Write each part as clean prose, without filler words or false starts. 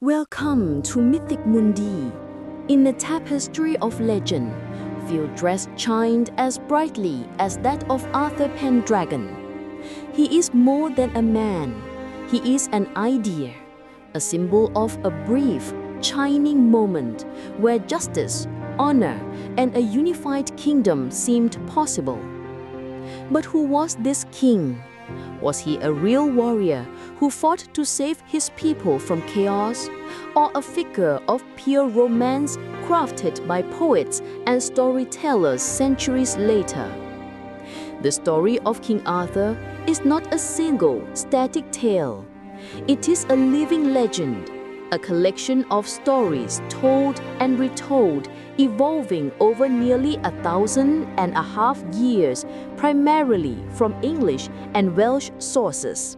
Welcome to Mythic Mundi. In a tapestry of legend, field dress shined as brightly as that of Arthur Pendragon. He is more than a man. He is an idea, a symbol of a brief, shining moment where justice, honor, and a unified kingdom seemed possible. But who was this king? Was he a real warrior who fought to save his people from chaos, or a figure of pure romance crafted by poets and storytellers centuries later? The story of King Arthur is not a single, static tale. It is a living legend, a collection of stories told and retold, evolving over nearly 1,500 years, primarily from English and Welsh sources.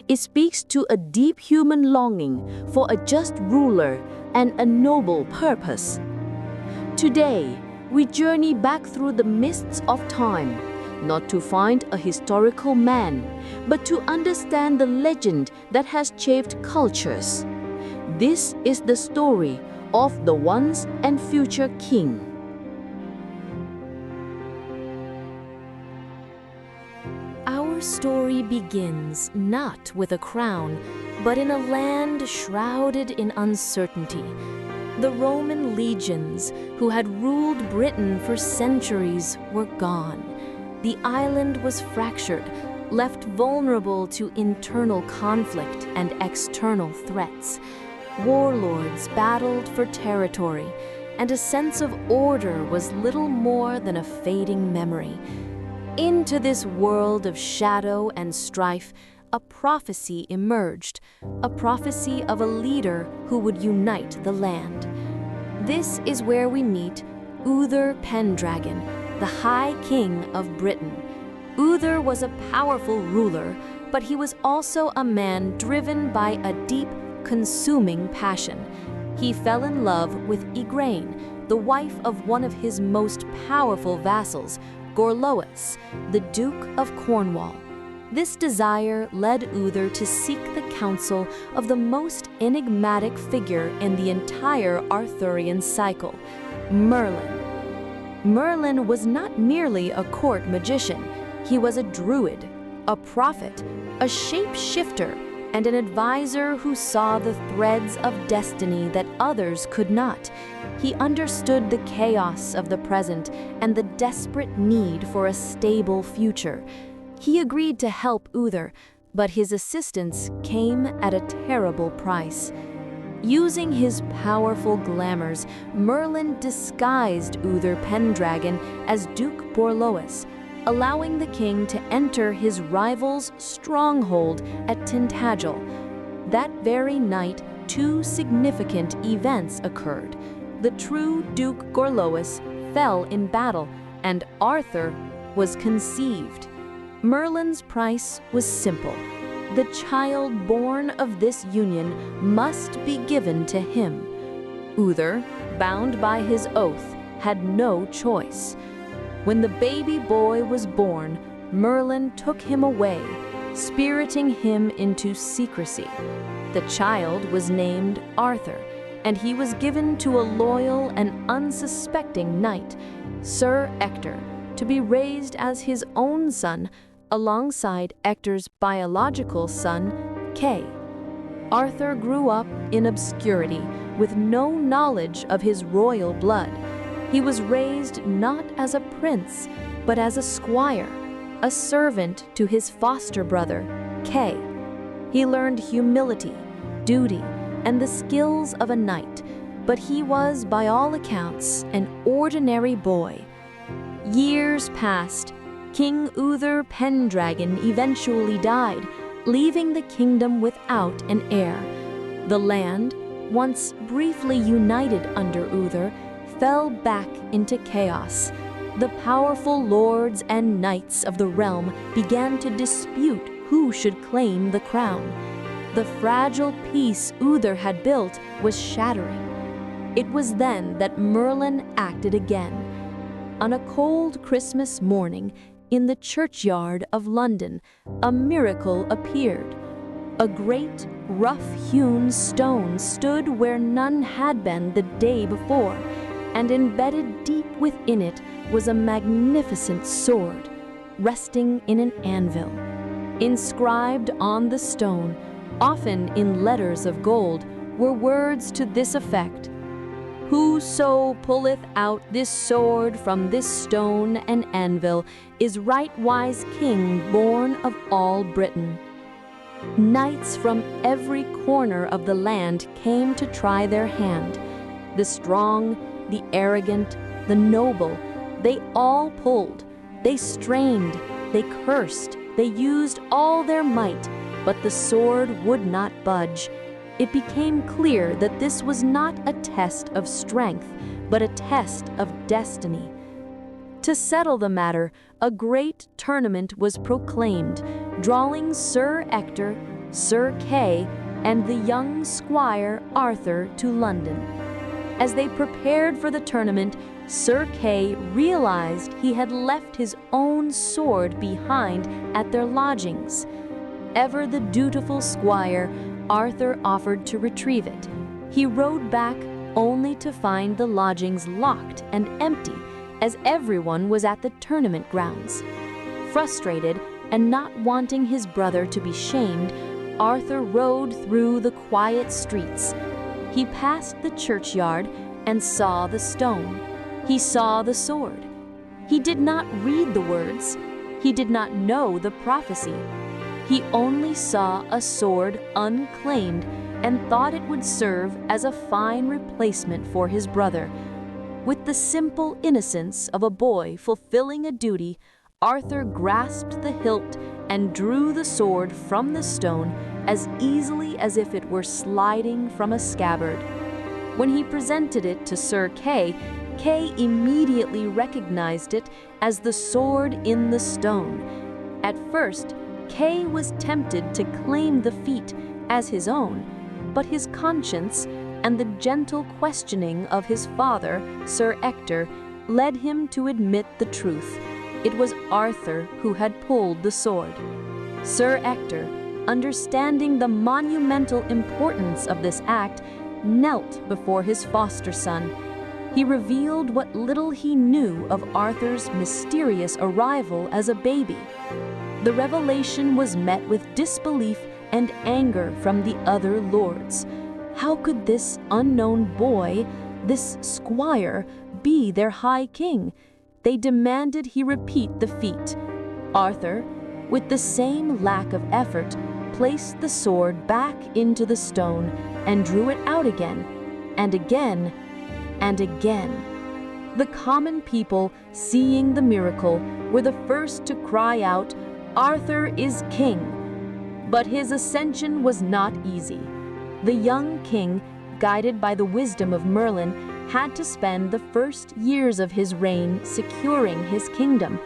It speaks to a deep human longing for a just ruler and a noble purpose. Today, we journey back through the mists of time, not to find a historical man, but to understand the legend that has shaped cultures. This is the story of the once and future king. Our story begins not with a crown, but in a land shrouded in uncertainty. The Roman legions, who had ruled Britain for centuries, were gone. The island was fractured, left vulnerable to internal conflict and external threats. Warlords battled for territory, and a sense of order was little more than a fading memory. Into this world of shadow and strife, a prophecy emerged, a prophecy of a leader who would unite the land. This is where we meet Uther Pendragon, the High King of Britain. Uther was a powerful ruler, but he was also a man driven by a deep, consuming passion. He fell in love with Igraine, the wife of one of his most powerful vassals, Gorlois, the Duke of Cornwall. This desire led Uther to seek the counsel of the most enigmatic figure in the entire Arthurian cycle, Merlin. Merlin was not merely a court magician. He was a druid, a prophet, a shapeshifter, and an advisor who saw the threads of destiny that others could not. He understood the chaos of the present and the desperate need for a stable future. He agreed to help Uther, but his assistance came at a terrible price. Using his powerful glamours, Merlin disguised Uther Pendragon as Duke Gorlois, allowing the king to enter his rival's stronghold at Tintagel. That very night, two significant events occurred. The true Duke Gorlois fell in battle, and Arthur was conceived. Merlin's price was simple. The child born of this union must be given to him. Uther, bound by his oath, had no choice. When the baby boy was born, Merlin took him away, spiriting him into secrecy. The child was named Arthur, and he was given to a loyal and unsuspecting knight, Sir Ector, to be raised as his own son alongside Ector's biological son, Kay. Arthur grew up in obscurity with no knowledge of his royal blood. He was raised not as a prince, but as a squire, a servant to his foster brother, Kay. He learned humility, duty, and the skills of a knight, but he was, by all accounts, an ordinary boy. Years passed. King Uther Pendragon eventually died, leaving the kingdom without an heir. The land, once briefly united under Uther, fell back into chaos. The powerful lords and knights of the realm began to dispute who should claim the crown. The fragile peace Uther had built was shattering. It was then that Merlin acted again. On a cold Christmas morning, in the churchyard of London, a miracle appeared. A great rough-hewn stone stood where none had been the day before, and embedded deep within it was a magnificent sword, resting in an anvil. Inscribed on the stone, often in letters of gold, were words to this effect: "Whoso pulleth out this sword from this stone and anvil is right-wise king born of all Britain." Knights from every corner of the land came to try their hand. The strong, the arrogant, the noble, they all pulled, they strained, they cursed, they used all their might, but the sword would not budge. It became clear that this was not a test of strength, but a test of destiny. To settle the matter, a great tournament was proclaimed, drawing Sir Ector, Sir Kay, and the young squire Arthur to London. As they prepared for the tournament, Sir Kay realized he had left his own sword behind at their lodgings. Ever the dutiful squire, Arthur offered to retrieve it. He rode back only to find the lodgings locked and empty, as everyone was at the tournament grounds. Frustrated and not wanting his brother to be shamed, Arthur rode through the quiet streets. He passed the churchyard and saw the stone. He saw the sword. He did not read the words. He did not know the prophecy. He only saw a sword unclaimed and thought it would serve as a fine replacement for his brother. With the simple innocence of a boy fulfilling a duty, Arthur grasped the hilt and drew the sword from the stone as easily as if it were sliding from a scabbard. When he presented it to Sir Kay, Kay immediately recognized it as the sword in the stone. At first, Kay was tempted to claim the feat as his own, but his conscience and the gentle questioning of his father, Sir Ector, led him to admit the truth. It was Arthur who had pulled the sword. Sir Ector, understanding the monumental importance of this act, knelt before his foster son. He revealed what little he knew of Arthur's mysterious arrival as a baby. The revelation was met with disbelief and anger from the other lords. How could this unknown boy, this squire, be their high king? They demanded he repeat the feat. Arthur, with the same lack of effort, placed the sword back into the stone and drew it out again, and again, and again. The common people, seeing the miracle, were the first to cry out, "Arthur is king!" But his ascension was not easy. The young king, guided by the wisdom of Merlin, had to spend the first years of his reign securing his kingdom.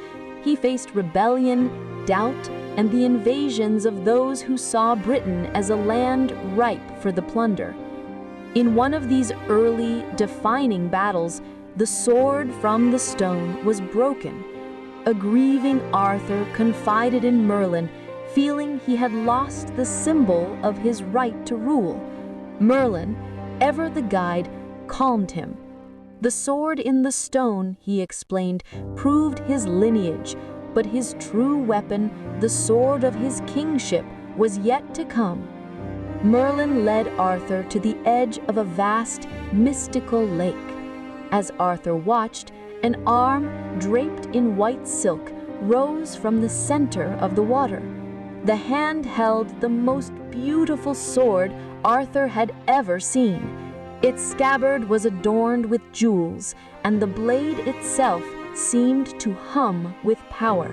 He faced rebellion, doubt, and the invasions of those who saw Britain as a land ripe for the plunder. In one of these early, defining battles, the sword from the stone was broken. A grieving Arthur confided in Merlin, feeling he had lost the symbol of his right to rule. Merlin, ever the guide, calmed him. The sword in the stone, he explained, proved his lineage, but his true weapon, the sword of his kingship, was yet to come. Merlin led Arthur to the edge of a vast, mystical lake. As Arthur watched, an arm draped in white silk rose from the center of the water. The hand held the most beautiful sword Arthur had ever seen. Its scabbard was adorned with jewels, and the blade itself seemed to hum with power.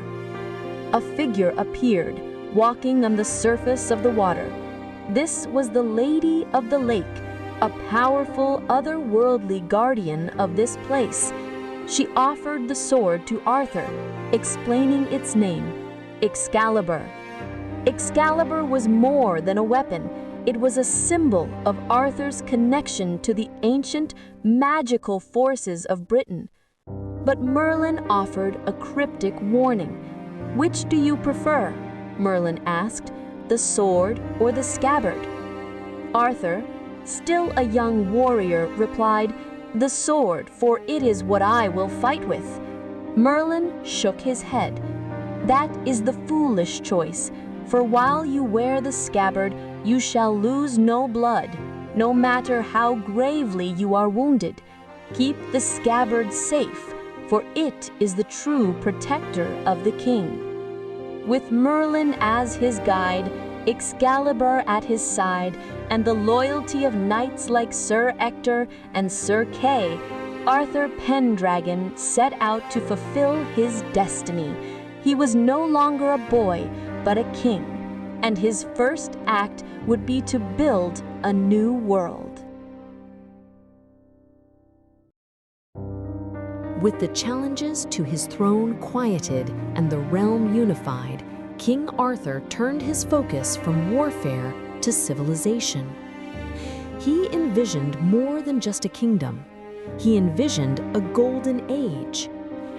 A figure appeared, walking on the surface of the water. This was the Lady of the Lake, a powerful, otherworldly guardian of this place. She offered the sword to Arthur, explaining its name, Excalibur. Excalibur was more than a weapon. It was a symbol of Arthur's connection to the ancient, magical forces of Britain. But Merlin offered a cryptic warning. "Which do you prefer?" Merlin asked, "the sword or the scabbard?" Arthur, still a young warrior, replied, "The sword, for it is what I will fight with." Merlin shook his head. "That is the foolish choice, for while you wear the scabbard, you shall lose no blood, no matter how gravely you are wounded. Keep the scabbard safe, for it is the true protector of the king." With Merlin as his guide, Excalibur at his side, and the loyalty of knights like Sir Ector and Sir Kay, Arthur Pendragon set out to fulfill his destiny. He was no longer a boy, but a king, and his first act would be to build a new world. With the challenges to his throne quieted and the realm unified, King Arthur turned his focus from warfare to civilization. He envisioned more than just a kingdom. He envisioned a golden age.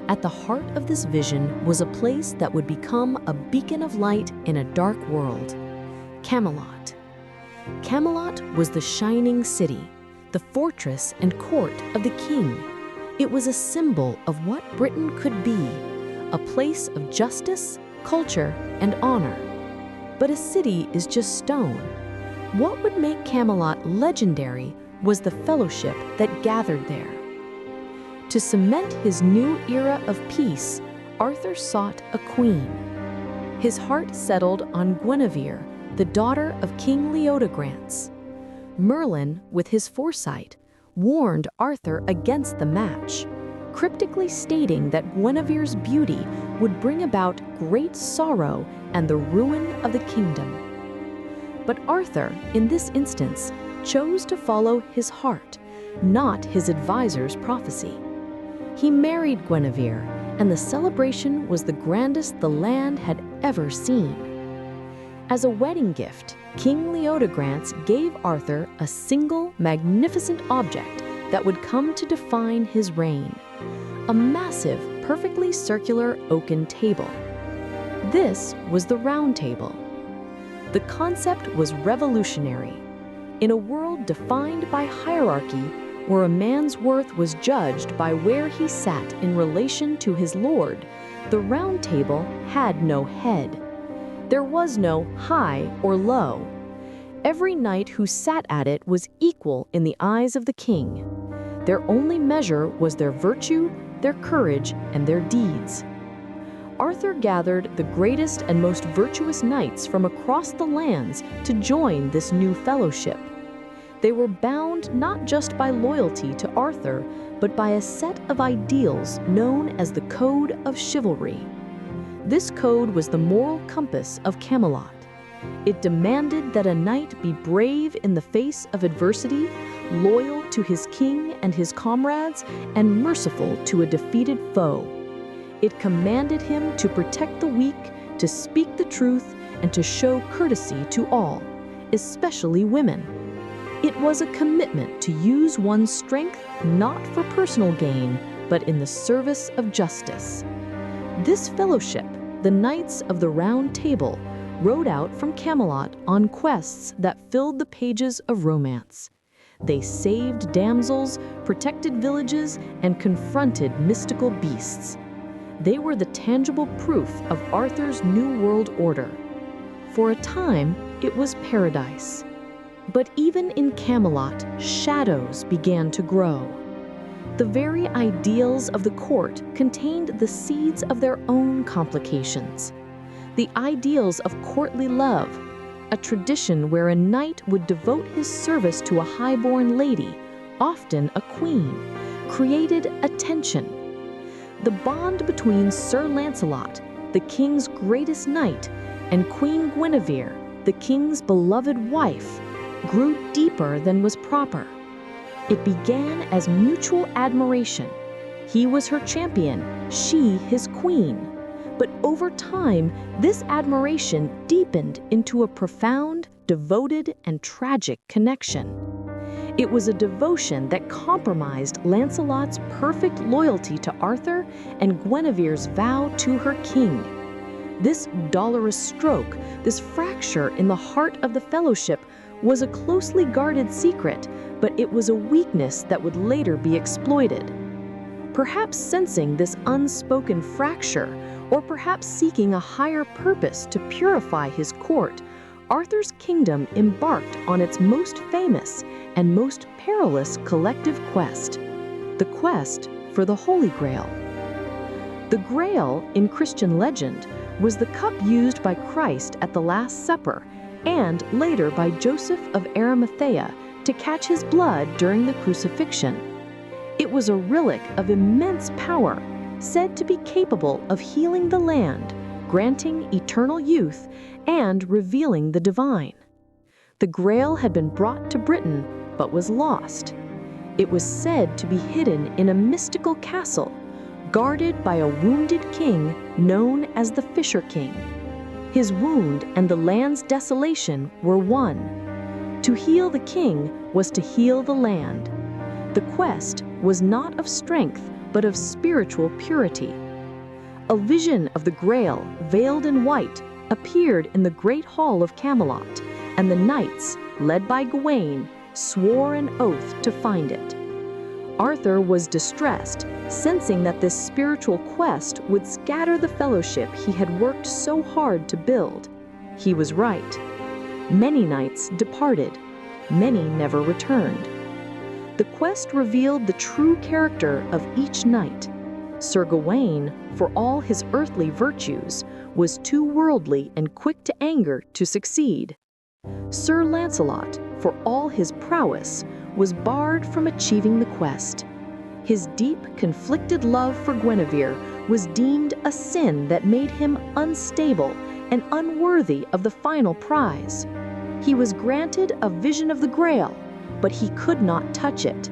At the heart of this vision was a place that would become a beacon of light in a dark world: Camelot. Camelot was the shining city, the fortress and court of the king. It was a symbol of what Britain could be, a place of justice, culture, and honor. But a city is just stone. What would make Camelot legendary was the fellowship that gathered there. To cement his new era of peace, Arthur sought a queen. His heart settled on Guinevere, the daughter of King Leodegrance. Merlin, with his foresight, warned Arthur against the match, cryptically stating that Guinevere's beauty would bring about great sorrow and the ruin of the kingdom. But Arthur, in this instance, chose to follow his heart, not his advisor's prophecy. He married Guinevere, and the celebration was the grandest the land had ever seen. As a wedding gift, King Leodegrance gave Arthur a single, magnificent object that would come to define his reign: a massive, perfectly circular oaken table. This was the Round Table. The concept was revolutionary. In a world defined by hierarchy, where a man's worth was judged by where he sat in relation to his lord, the Round Table had no head. There was no high or low. Every knight who sat at it was equal in the eyes of the king. Their only measure was their virtue, their courage, and their deeds. Arthur gathered the greatest and most virtuous knights from across the lands to join this new fellowship. They were bound not just by loyalty to Arthur, but by a set of ideals known as the Code of Chivalry. This code was the moral compass of Camelot. It demanded that a knight be brave in the face of adversity, loyal to his king and his comrades, and merciful to a defeated foe. It commanded him to protect the weak, to speak the truth, and to show courtesy to all, especially women. It was a commitment to use one's strength not for personal gain, but in the service of justice. This fellowship, the Knights of the Round Table, rode out from Camelot on quests that filled the pages of romance. They saved damsels, protected villages, and confronted mystical beasts. They were the tangible proof of Arthur's New World Order. For a time, it was paradise. But even in Camelot, shadows began to grow. The very ideals of the court contained the seeds of their own complications. The ideals of courtly love, a tradition where a knight would devote his service to a high-born lady, often a queen, created a tension. The bond between Sir Lancelot, the king's greatest knight, and Queen Guinevere, the king's beloved wife, grew deeper than was proper. It began as mutual admiration. He was her champion, she his queen. But over time, this admiration deepened into a profound, devoted, and tragic connection. It was a devotion that compromised Lancelot's perfect loyalty to Arthur and Guinevere's vow to her king. This dolorous stroke, this fracture in the heart of the fellowship, was a closely guarded secret, but it was a weakness that would later be exploited. Perhaps sensing this unspoken fracture, or perhaps seeking a higher purpose to purify his court, Arthur's kingdom embarked on its most famous and most perilous collective quest, the quest for the Holy Grail. The Grail, in Christian legend, was the cup used by Christ at the Last Supper and later by Joseph of Arimathea to catch his blood during the crucifixion. It was a relic of immense power, said to be capable of healing the land, granting eternal youth, and revealing the divine. The Grail had been brought to Britain, but was lost. It was said to be hidden in a mystical castle, guarded by a wounded king known as the Fisher King. His wound and the land's desolation were one. To heal the king was to heal the land. The quest was not of strength, but of spiritual purity. A vision of the Grail, veiled in white, appeared in the great hall of Camelot, and the knights, led by Gawain, swore an oath to find it. Arthur was distressed, sensing that this spiritual quest would scatter the fellowship he had worked so hard to build. He was right. Many knights departed. Many never returned. The quest revealed the true character of each knight. Sir Gawain, for all his earthly virtues, was too worldly and quick to anger to succeed. Sir Lancelot, for all his prowess, was barred from achieving the quest. His deep, conflicted love for Guinevere was deemed a sin that made him unstable and unworthy of the final prize. He was granted a vision of the Grail, but he could not touch it.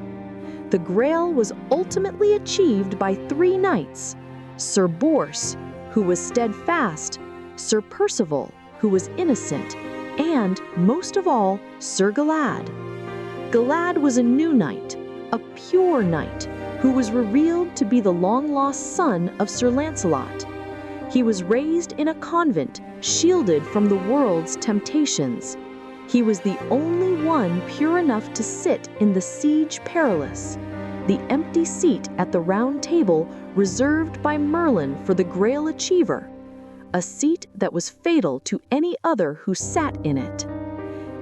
The Grail was ultimately achieved by 3 knights: Sir Bors, who was steadfast, Sir Percival, who was innocent, and, most of all, Sir Galad. Galad was a new knight, a pure knight, who was revealed to be the long-lost son of Sir Lancelot. He was raised in a convent, shielded from the world's temptations. He was the only one pure enough to sit in the Siege Perilous, the empty seat at the Round Table reserved by Merlin for the Grail achiever, a seat that was fatal to any other who sat in it.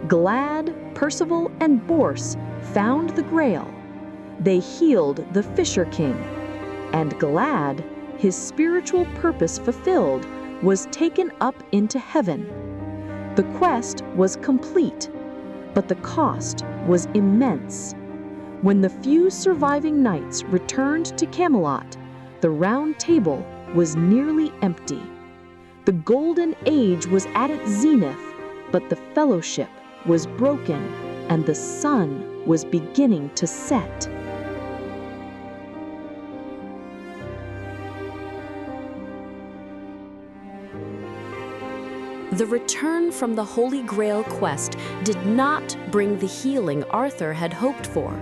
Galad, Percival, and Bors found the Grail. They healed the Fisher King, and Galad, his spiritual purpose fulfilled, was taken up into heaven. The quest was complete, but the cost was immense. When the few surviving knights returned to Camelot, the Round Table was nearly empty. The Golden Age was at its zenith, but the fellowship was broken, and the sun was beginning to set. The return from the Holy Grail quest did not bring the healing Arthur had hoped for.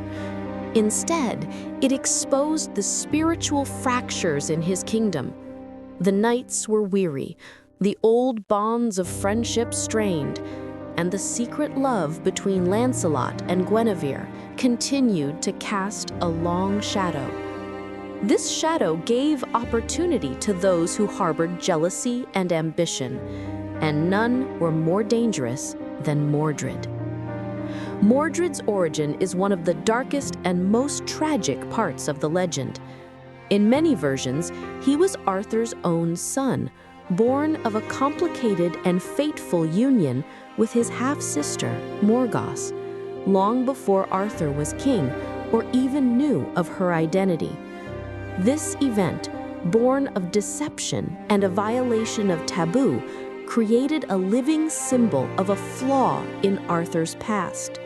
Instead, it exposed the spiritual fractures in his kingdom. The knights were weary, the old bonds of friendship strained, and the secret love between Lancelot and Guinevere continued to cast a long shadow. This shadow gave opportunity to those who harbored jealousy and ambition, and none were more dangerous than Mordred. Mordred's origin is one of the darkest and most tragic parts of the legend. In many versions, he was Arthur's own son, born of a complicated and fateful union with his half-sister, Morgause, long before Arthur was king or even knew of her identity. This event, born of deception and a violation of taboo, created a living symbol of a flaw in Arthur's past.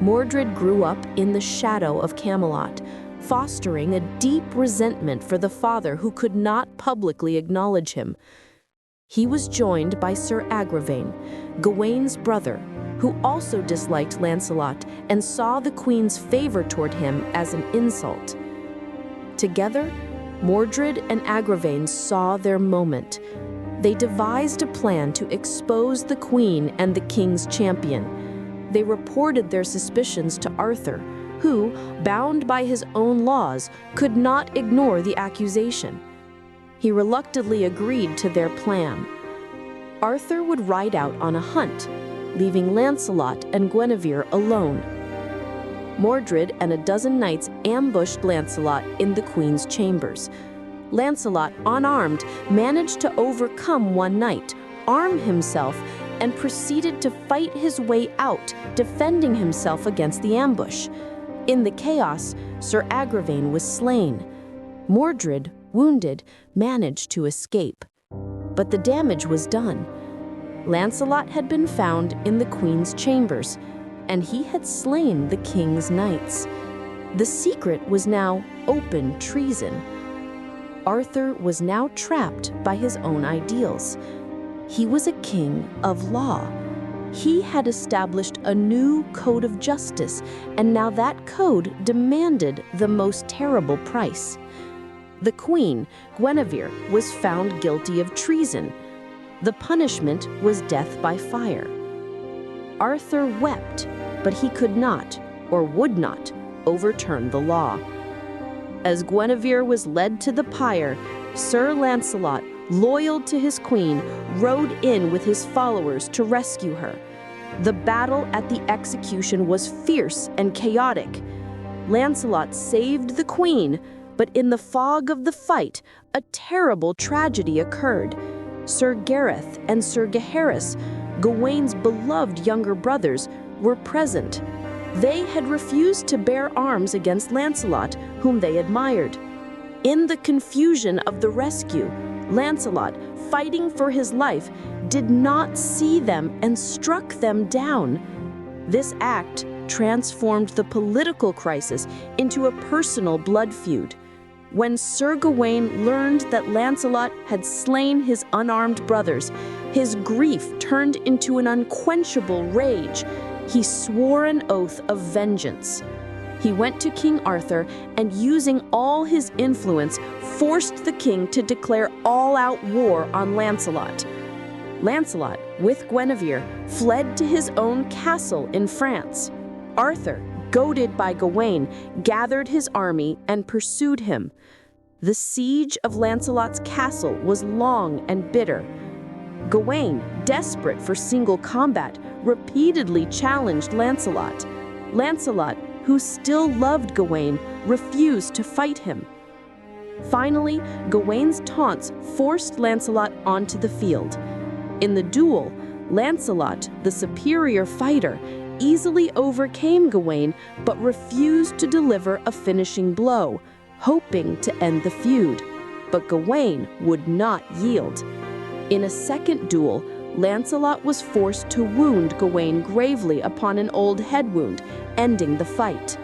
Mordred grew up in the shadow of Camelot, fostering a deep resentment for the father who could not publicly acknowledge him. He was joined by Sir Agravain, Gawain's brother, who also disliked Lancelot and saw the queen's favor toward him as an insult. Together, Mordred and Agravain saw their moment. They devised a plan to expose the queen and the king's champion. They reported their suspicions to Arthur, who, bound by his own laws, could not ignore the accusation. He reluctantly agreed to their plan. Arthur would ride out on a hunt, leaving Lancelot and Guinevere alone. Mordred and a dozen knights ambushed Lancelot in the queen's chambers. Lancelot, unarmed, managed to overcome one knight, arm himself, and proceeded to fight his way out, defending himself against the ambush. In the chaos, Sir Agravain was slain. Mordred, wounded, managed to escape. But the damage was done. Lancelot had been found in the queen's chambers, and he had slain the king's knights. The secret was now open treason. Arthur was now trapped by his own ideals. He was a king of law. He had established a new code of justice, and now that code demanded the most terrible price. The queen, Guinevere, was found guilty of treason. The punishment was death by fire. Arthur wept, but he could not, or would not, overturn the law. As Guinevere was led to the pyre, Sir Lancelot, loyal to his queen, rode in with his followers to rescue her. The battle at the execution was fierce and chaotic. Lancelot saved the queen, but in the fog of the fight, a terrible tragedy occurred. Sir Gareth and Sir Gaheris, Gawain's beloved younger brothers, were present. They had refused to bear arms against Lancelot, whom they admired. In the confusion of the rescue, Lancelot, fighting for his life, did not see them and struck them down. This act transformed the political crisis into a personal blood feud. When Sir Gawain learned that Lancelot had slain his unarmed brothers, his grief turned into an unquenchable rage. He swore an oath of vengeance. He went to King Arthur and, using all his influence, forced the king to declare all-out war on Lancelot. Lancelot, with Guinevere, fled to his own castle in France. Arthur, goaded by Gawain, gathered his army and pursued him. The siege of Lancelot's castle was long and bitter. Gawain, desperate for single combat, repeatedly challenged Lancelot. Lancelot, who still loved Gawain, refused to fight him. Finally, Gawain's taunts forced Lancelot onto the field. In the duel, Lancelot, the superior fighter, easily overcame Gawain but refused to deliver a finishing blow, hoping to end the feud. But Gawain would not yield. In a second duel, Lancelot was forced to wound Gawain gravely upon an old head wound, ending the fight.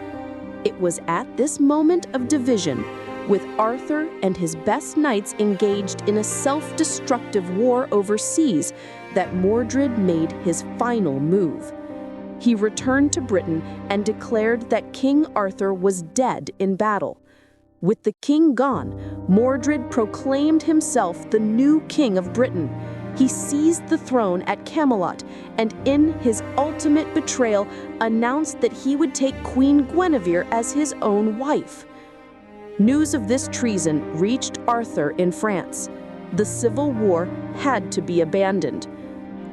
It was at this moment of division, with Arthur and his best knights engaged in a self-destructive war overseas, that Mordred made his final move. He returned to Britain and declared that King Arthur was dead in battle. With the king gone, Mordred proclaimed himself the new king of Britain. He seized the throne at Camelot and, in his ultimate betrayal, announced that he would take Queen Guinevere as his own wife. News of this treason reached Arthur in France. The civil war had to be abandoned.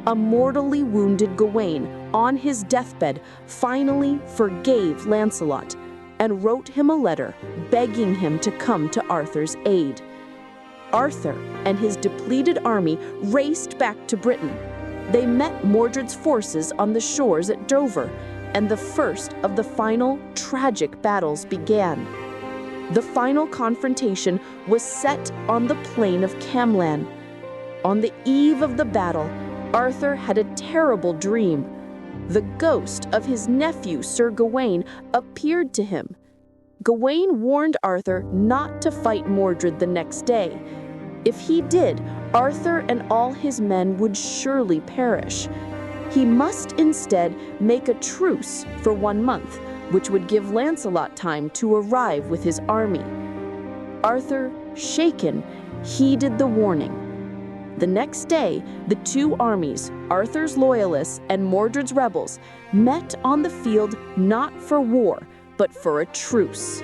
A mortally wounded Gawain, on his deathbed, finally forgave Lancelot and wrote him a letter begging him to come to Arthur's aid. Arthur and his depleted army raced back to Britain. They met Mordred's forces on the shores at Dover, and the first of the final tragic battles began. The final confrontation was set on the plain of Camelot. On the eve of the battle, Arthur had a terrible dream. The ghost of his nephew, Sir Gawain, appeared to him. Gawain warned Arthur not to fight Mordred the next day. If he did, Arthur and all his men would surely perish. He must instead make a truce for 1 month, which would give Lancelot time to arrive with his army. Arthur, shaken, heeded the warning. The next day, the two armies, Arthur's loyalists and Mordred's rebels, met on the field not for war, but for a truce.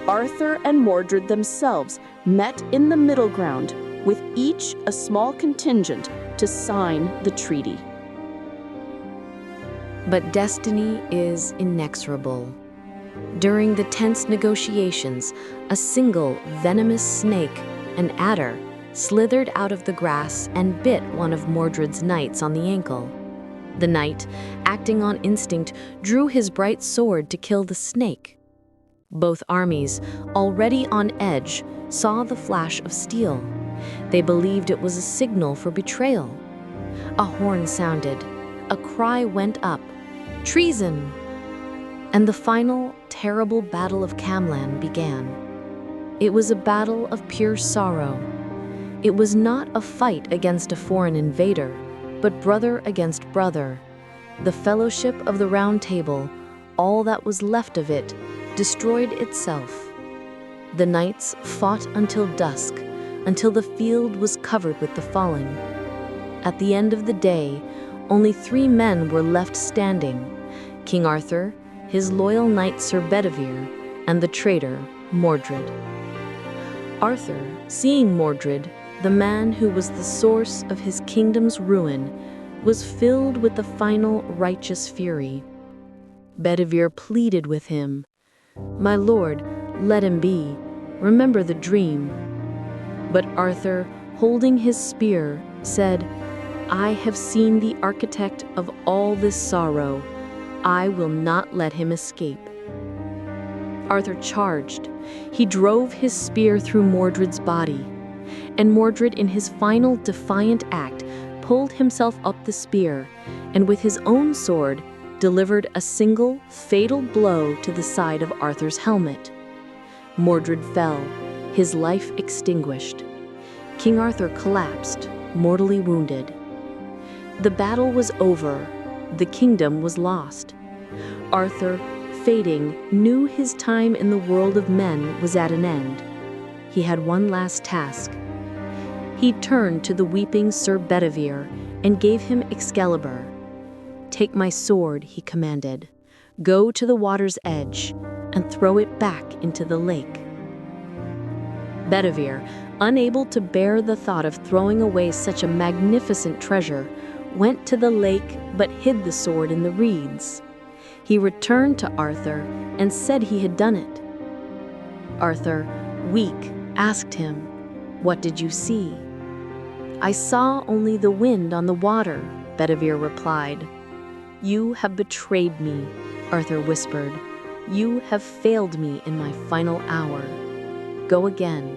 Arthur and Mordred themselves met in the middle ground, with each a small contingent to sign the treaty. But destiny is inexorable. During the tense negotiations, a single venomous snake, an adder, slithered out of the grass and bit one of Mordred's knights on the ankle. The knight, acting on instinct, drew his bright sword to kill the snake. Both armies, already on edge, saw the flash of steel. They believed it was a signal for betrayal. A horn sounded. A cry went up, "Treason!" And the final, terrible battle of Camelot began. It was a battle of pure sorrow. It was not a fight against a foreign invader, but brother against brother. The fellowship of the Round Table, all that was left of it, destroyed itself. The knights fought until dusk, until the field was covered with the fallen. At the end of the day, only 3 men were left standing: King Arthur, his loyal knight Sir Bedivere, and the traitor Mordred. Arthur, seeing Mordred, the man who was the source of his kingdom's ruin, was filled with the final righteous fury. Bedivere pleaded with him, "My lord, let him be. Remember the dream." But Arthur, holding his spear, said, "I have seen the architect of all this sorrow. I will not let him escape." Arthur charged. He drove his spear through Mordred's body, and Mordred, in his final defiant act, pulled himself up the spear, and with his own sword, delivered a single, fatal blow to the side of Arthur's helmet. Mordred fell, his life extinguished. King Arthur collapsed, mortally wounded. The battle was over. The kingdom was lost. Arthur, fading, knew his time in the world of men was at an end. He had one last task. He turned to the weeping Sir Bedivere and gave him Excalibur. "Take my sword," he commanded. "Go to the water's edge and throw it back into the lake." Bedivere, unable to bear the thought of throwing away such a magnificent treasure, went to the lake but hid the sword in the reeds. He returned to Arthur and said he had done it. Arthur, weak, asked him, "What did you see?" "I saw only the wind on the water," Bedivere replied. "You have betrayed me," Arthur whispered. "You have failed me in my final hour. Go again."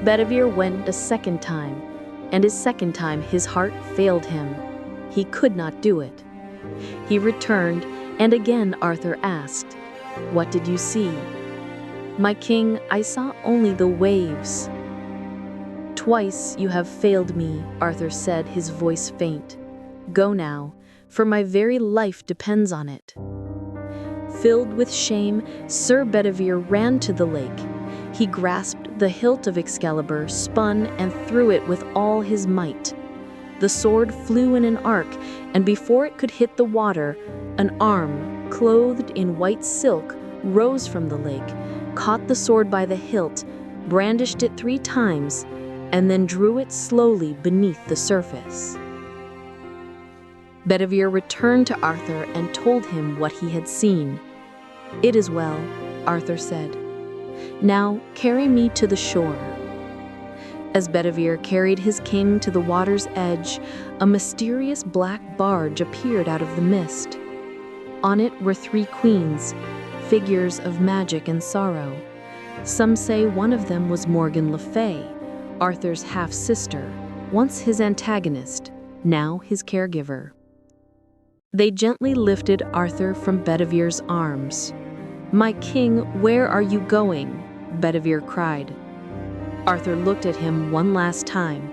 Bedivere went a second time, and his second time his heart failed him. He could not do it. He returned, and again Arthur asked, "What did you see?" "My king, I saw only the waves." "Twice you have failed me," Arthur said, his voice faint. "Go now, for my very life depends on it." Filled with shame, Sir Bedivere ran to the lake. He grasped the hilt of Excalibur, spun, and threw it with all his might. The sword flew in an arc, and before it could hit the water, an arm, clothed in white silk, rose from the lake, caught the sword by the hilt, brandished it 3 times, and then drew it slowly beneath the surface. Bedivere returned to Arthur and told him what he had seen. "It is well," Arthur said. "Now carry me to the shore." As Bedivere carried his king to the water's edge, a mysterious black barge appeared out of the mist. On it were 3 queens, figures of magic and sorrow. Some say one of them was Morgan Le Fay, Arthur's half-sister, once his antagonist, now his caregiver. They gently lifted Arthur from Bedivere's arms. "My king, where are you going?" Bedivere cried. Arthur looked at him one last time.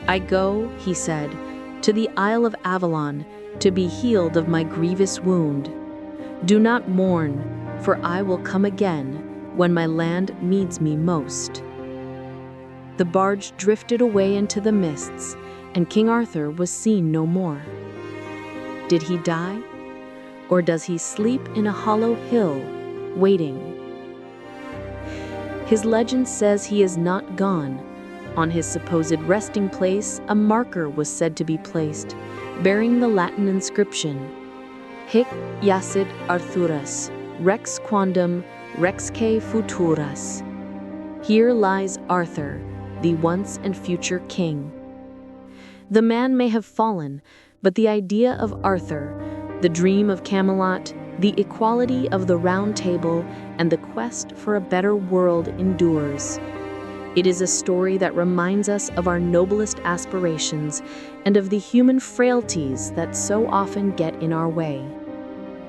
"I go," he said, "to the Isle of Avalon, to be healed of my grievous wound. Do not mourn, for I will come again when my land needs me most." The barge drifted away into the mists, and King Arthur was seen no more. Did he die? Or does he sleep in a hollow hill, waiting? His legend says he is not gone. On his supposed resting place, a marker was said to be placed, bearing the Latin inscription, Hic jacet Arthurus, rex quondam rexque futuras. Here lies Arthur, the once and future king. The man may have fallen, but the idea of Arthur, the dream of Camelot, the equality of the Round Table, and the quest for a better world endures. It is a story that reminds us of our noblest aspirations and of the human frailties that so often get in our way.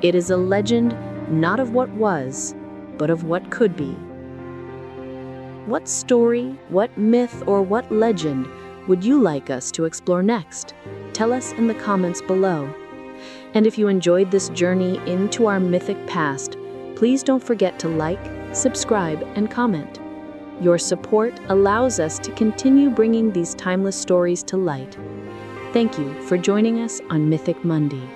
It is a legend not of what was, but of what could be. What story, what myth, or what legend would you like us to explore next? Tell us in the comments below. And if you enjoyed this journey into our mythic past, please don't forget to like, subscribe, and comment. Your support allows us to continue bringing these timeless stories to light. Thank you for joining us on Mythic Mundi.